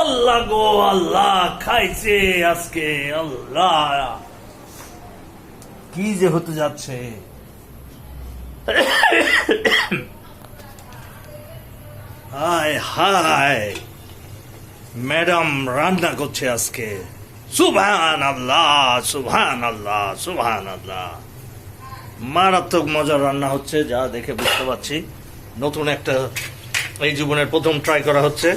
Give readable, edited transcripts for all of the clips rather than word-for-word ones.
আল্লাহ গো আল্লাহ, খাইছে আজকে। আল্লাহ, কি যে হতে যাচ্ছে। হায় হায়, ম্যাডাম রান্না করছে আজকে। সুবহান আল্লাহ, সুবহান আল্লাহ, সুবহান আল্লাহ। মারাত্মক মজার রান্না হচ্ছে, যা দেখে বুঝতে পারছি। নতুন একটা, এই জীবনের প্রথম ট্রাই করা হচ্ছে।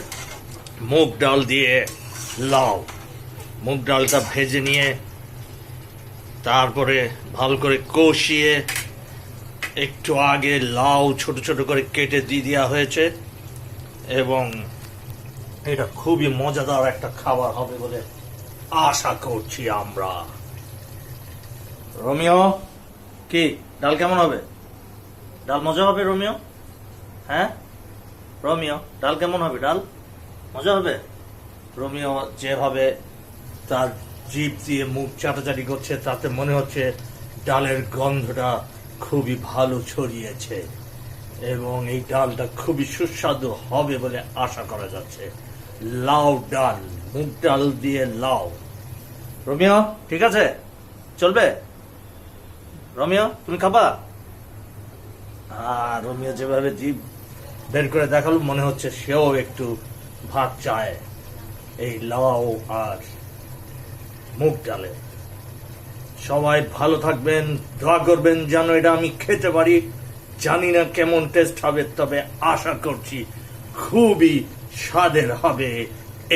মুগ ডাল দিয়ে লাউ। মুগ ডালটা ভেজে নিয়ে তারপরে ভালো করে কষিয়ে একটু আগে লাউ ছোট ছোট করে কেটে দিয়ে দেওয়া হয়েছে, এবং এটা খুবই মজাদার একটা খাবার হবে বলে আশা করছি আমরা। রোমিও, কি ডাল কেমন হবে? ডাল মজা হবে রোমিও? হ্যাঁ রোমিও, ডাল কেমন হবে? ডাল মজা হবে? রোমিও যেভাবে তার জিভ দিয়ে মুখ চাটাচাটি করছে, তাতে মনে হচ্ছে ডালের গন্ধটা খুবই ভালো ছড়িয়েছে, এবং এই ডালটা খুবই সুস্বাদু হবে বলে আশা করা যাচ্ছে। লাউ ডাল, মুগ ডাল দিয়ে লাউ। রোমিও ঠিক আছে, চলবে? রোমিও তুমি খাবা? রোমিও যেভাবে জিভ বের করে দেখালো, মনে হচ্ছে সেও একটু ভাত চায় এই লাউ আর মুগ ডালে। সবাই ভালো থাকবেন, দোয়া করবেন যেন এটা আমি খেতে পারি। জানি না কেমন টেস্ট হবে, তবে আশা করছি খুবই স্বাদের হবে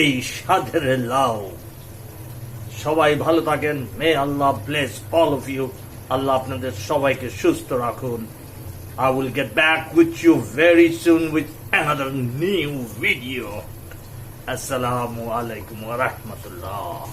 এই স্বাদের লাউ। সবাই ভালো থাকেন। মে আল্লাহ ব্লেস অল অফ ইউ। আল্লাহ আপনাদের সবাইকে সুস্থ রাখুন। I will get back with you very soon with another new video. Assalamu alaikum wa rahmatullah.